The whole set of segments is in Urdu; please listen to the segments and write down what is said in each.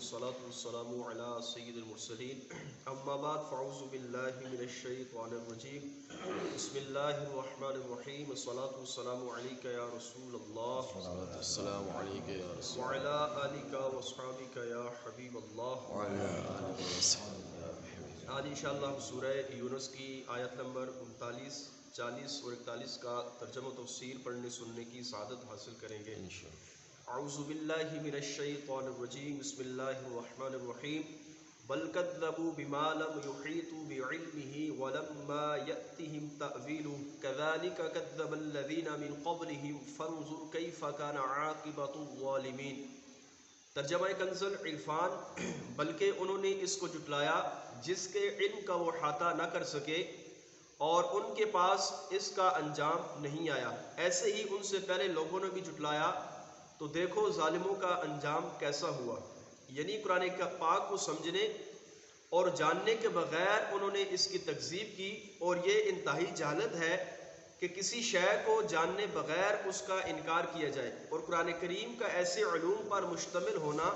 والصلاة والسلام على سید المرسلین اما بعد فاعوذ باللہ من الشیطان الرجیم بسم اللہ الرحمن الرحیم والصلاة والسلام علیک یا رسول اللہ السلام علیکم یا رسول وعلی آلک واصحابک یا حبیب اللہ آج انشاءاللہ سورہ یونس کی آیت نمبر 39 40 اور 41 کا ترجمہ و تفسیر پڑھنے سننے کی سعادت حاصل کریں گے انشاءاللہ۔ اعوذ باللہ من الشیطان الرجیم بسم اللہ الرحمن الرحیم بل کذبوا بما لم یحیطوا بعلمہ ولما یأتہم تأویلہ کذالک کذب الذین من قبلہم فانظر کیف کان عاقبۃ الظالمین۔ ترجمہ کنز العرفان، بلکہ انہوں نے اس کو جھٹلایا جس کے علم کا وہ احاطہ نہ کر سکے اور ان کے پاس اس کا انجام نہیں آیا، ایسے ہی ان سے پہلے لوگوں نے بھی جھٹلایا تو دیکھو ظالموں کا انجام کیسا ہوا۔ یعنی قرآن پاک کو سمجھنے اور جاننے کے بغیر انہوں نے اس کی تکذیب کی، اور یہ انتہائی جہالت ہے کہ کسی شے کو جاننے بغیر اس کا انکار کیا جائے، اور قرآن کریم کا ایسے علوم پر مشتمل ہونا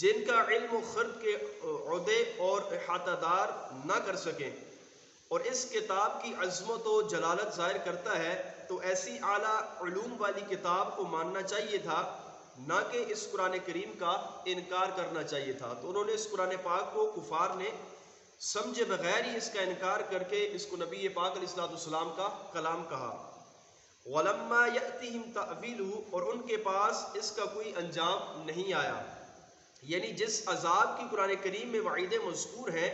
جن کا علم و خرد کے عہدے اور احاطہ دار نہ کر سکیں، اور اس کتاب کی عظمت و جلالت ظاہر کرتا ہے، تو ایسی اعلیٰ علوم والی کتاب کو ماننا چاہیے تھا، نہ کہ اس قرآن کریم کا انکار کرنا چاہیے تھا۔ تو انہوں نے اس قرآن پاک کو کفار نے سمجھے بغیر ہی اس کا انکار کر کے اس کو نبی پاک علیہ السلام کا کلام کہا۔ وَلَمَّا يَأْتِهِمْ تَأْوِيلُهُ، اور ان کے پاس اس کا کوئی انجام نہیں آیا، یعنی جس عذاب کی قرآن کریم میں وعیدیں مذکور ہیں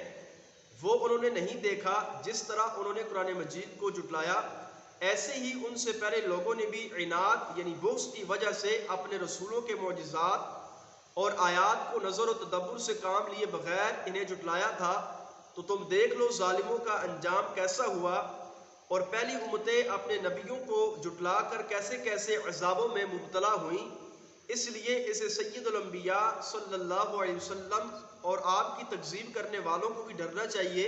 وہ انہوں نے نہیں دیکھا۔ جس طرح انہوں نے قرآن مجید کو جھٹلایا، ایسے ہی ان سے پہلے لوگوں نے بھی عناد یعنی بغض کی وجہ سے اپنے رسولوں کے معجزات اور آیات کو نظر و تدبر سے کام لیے بغیر انہیں جھٹلایا تھا۔ تو تم دیکھ لو ظالموں کا انجام کیسا ہوا، اور پہلی امتیں اپنے نبیوں کو جھٹلا کر کیسے کیسے عذابوں میں مبتلا ہوئیں۔ اس لیے اسے سید الانبیاء صلی اللہ علیہ وسلم اور آپ کی تکذیب کرنے والوں کو بھی ڈرنا چاہیے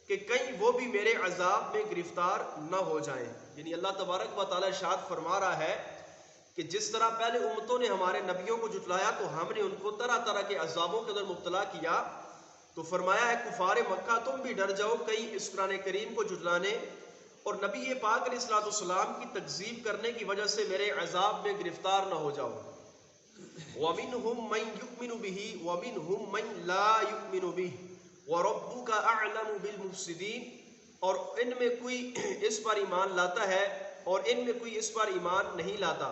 کہ کہیں وہ بھی میرے عذاب میں گرفتار نہ ہو جائیں۔ یعنی اللہ تبارک و تعالی ارشاد فرما رہا ہے کہ جس طرح پہلے امتوں نے ہمارے نبیوں کو جھٹلایا تو ہم نے ان کو طرح طرح کے عذابوں کے اندر مبتلا کیا، تو فرمایا ہے کفار مکہ تم بھی ڈر جاؤ کہیں اس قرآن کریم کو جھٹلانے اور نبی پاک علیہ السلام کی تکذیب کرنے کی وجہ سے میرے عذاب میں گرفتار نہ ہو جاؤ۔ وَمِنْهُمْ مَنْ يُؤْمِنُ بِهِ وَمِنْهُمْ مَنْ لَا يُؤْمِنُ بِهِ وَرَبُّكَ أَعْلَمُ بِالْمُفْسِدِينَ، اور ان میں کوئی اس پر ایمان لاتا ہے اور ان میں کوئی اس پر ایمان نہیں لاتا،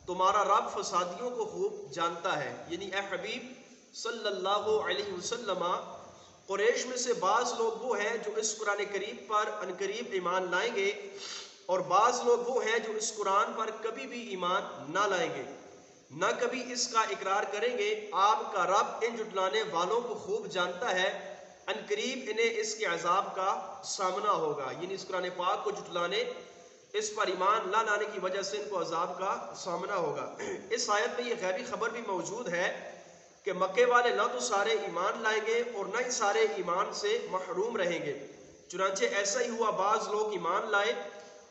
تمہارا رب فسادیوں کو خوب جانتا ہے۔ یعنی اے حبیب صلی اللہ علیہ وسلم، قریش میں سے بعض لوگ وہ ہیں جو اس قرآن کریم پر عنقریب ایمان لائیں گے، اور بعض لوگ وہ ہیں جو اس قرآن پر کبھی بھی ایمان نہ لائیں گے، نہ کبھی اس کا اقرار کریں گے۔ آپ کا رب ان جھٹلانے والوں کو خوب جانتا ہے، عنقریب انہیں اس کے عذاب کا سامنا ہوگا۔ یعنی اس قرآن پاک کو جھٹلانے، اس پر ایمان نہ لانے کی وجہ سے ان کو عذاب کا سامنا ہوگا۔ اس آیت میں یہ غیبی خبر بھی موجود ہے کہ مکے والے نہ تو سارے ایمان لائیں گے اور نہ ہی سارے ایمان سے محروم رہیں گے، چنانچہ ایسا ہی ہوا، بعض لوگ ایمان لائے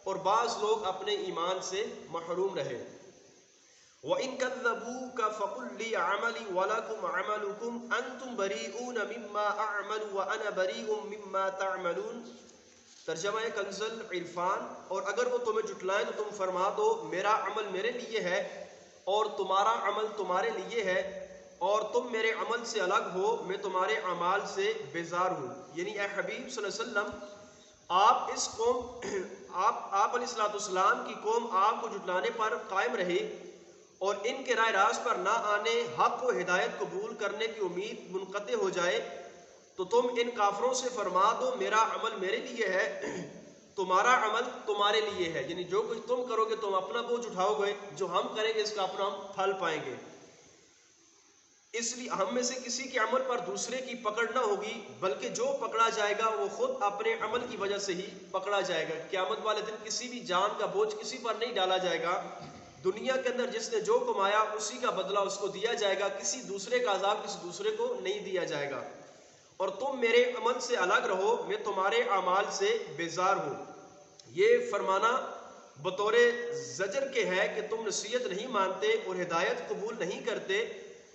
اور بعض لوگ اپنے ایمان سے محروم رہے۔ وَإِن كَذَّبُوكَ فَقُلْ لِي عَمَلِي وَلَكُمْ عَمَلُكُمْ أَنْتُمْ بَرِيئُونَ مِمَّا أَعْمَلُ وَأَنَا بَرِيءٌ مِمَّا تَعْمَلُونَ۔ ترجمہ کنز العرفان، اور اگر وہ تمہیں جھٹلائیں تو تم فرما دو میرا عمل میرے لیے ہے اور تمہارا عمل تمہارے لیے ہے، اور تم میرے عمل سے الگ ہو، میں تمہارے اعمال سے بیزار ہوں۔ یعنی اے حبیب صلی اللہ علیہ وسلم، آپ اس قوم آپ علیہ السلام کی قوم آپ کو جھٹلانے پر قائم رہے اور ان کے رائے راست پر نہ آنے، حق و ہدایت قبول کرنے کی امید منقطع ہو جائے، تو تم ان کافروں سے فرما دو میرا عمل میرے لیے ہے، تمہارا عمل تمہارے لیے ہے۔ یعنی جو کچھ تم کرو گے تم اپنا بوجھ اٹھاؤ گے، جو ہم کریں گے اس کا اپنا ہم پھل پائیں گے۔ اس لیے ہم میں سے کسی کے عمل پر دوسرے کی پکڑ نہ ہوگی، بلکہ جو پکڑا جائے گا وہ خود اپنے عمل کی وجہ سے ہی پکڑا جائے گا۔ قیامت والے دن کسی بھی جان کا بوجھ کسی پر نہیں ڈالا جائے گا۔ دنیا کے اندر جس نے جو کمایا اسی کا بدلہ اس کو دیا جائے گا، کسی دوسرے کا عذاب کسی دوسرے کو نہیں دیا جائے گا۔ اور تم میرے عمل سے الگ رہو، میں تمہارے اعمال سے بیزار ہوں۔ یہ فرمانا بطور زجر کے ہے کہ تم نصیحت نہیں مانتے اور ہدایت قبول نہیں کرتے،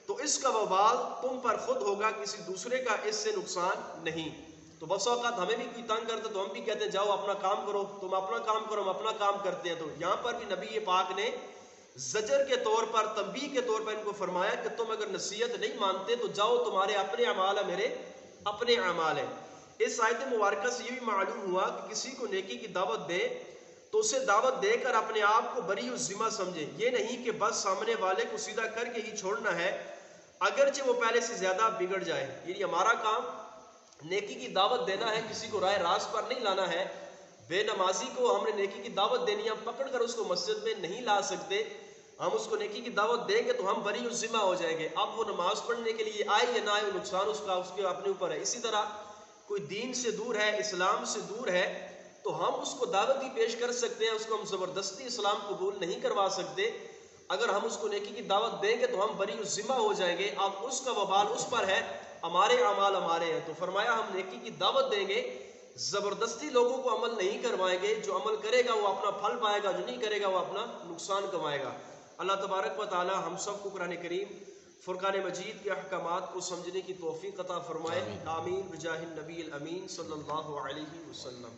تو اس کا وبال تم پر خود ہوگا، کسی دوسرے کا اس سے نقصان نہیں۔ تو بس اوقات ہمیں بھی کوئی تنگ کرتا تو ہم بھی کہتے ہیں جاؤ اپنا کام کرو، تم اپنا کام کرو، ہم اپنا کام کرتے ہیں۔ تو یہاں پر بھی نبی پاک نے زجر کے طور پر، تنبیہ کے طور پر ان کو فرمایا کہ تم اگر نصیحت نہیں مانتے تو جاؤ، تمہارے اپنے اعمال ہیں، میرے اپنے اعمال ہیں۔ اس آیت مبارکہ سے یہ بھی معلوم ہوا کہ کسی کو نیکی کی دعوت دے تو اسے دعوت دے کر اپنے آپ کو بری الذمہ سمجھے، یہ نہیں کہ بس سامنے والے کو سیدھا کر کے ہی چھوڑنا ہے اگرچہ وہ پہلے سے زیادہ بگڑ جائے۔ یعنی ہمارا کام نیکی کی دعوت دینا ہے، کسی کو رائے راست پر نہیں لانا ہے۔ بے نمازی کو ہم نے نیکی کی دعوت دینی ہے، ہم پکڑ کر اس کو مسجد میں نہیں لا سکتے، ہم اس کو نیکی کی دعوت دیں گے تو ہم بری الذمہ ہو جائیں گے۔ اب وہ نماز پڑھنے کے لیے آئے یا نہ آئے، وہ نقصان اس کے اپنے اوپر ہے۔ اسی طرح کوئی دین سے دور ہے، اسلام سے دور ہے، تو ہم اس کو دعوت ہی پیش کر سکتے ہیں، اس کو ہم زبردستی اسلام قبول نہیں کروا سکتے۔ اگر ہم اس کو نیکی کی دعوت دیں گے تو ہم بری الذمہ ہو جائیں گے، اب اس کا وبال اس پر ہے، ہمارے اعمال ہمارے ہیں۔ تو فرمایا ہم نیکی کی دعوت دیں گے، زبردستی لوگوں کو عمل نہیں کروائیں گے، جو عمل کرے گا وہ اپنا پھل پائے گا، جو نہیں کرے گا وہ اپنا نقصان کمائے گا۔ اللہ تبارک و تعالی ہم سب کو قرآن کریم فرقان مجید کے احکامات کو سمجھنے کی توفیق عطا فرمائے، آمین بجاہ النبی الامین صلی اللہ علیہ وسلم۔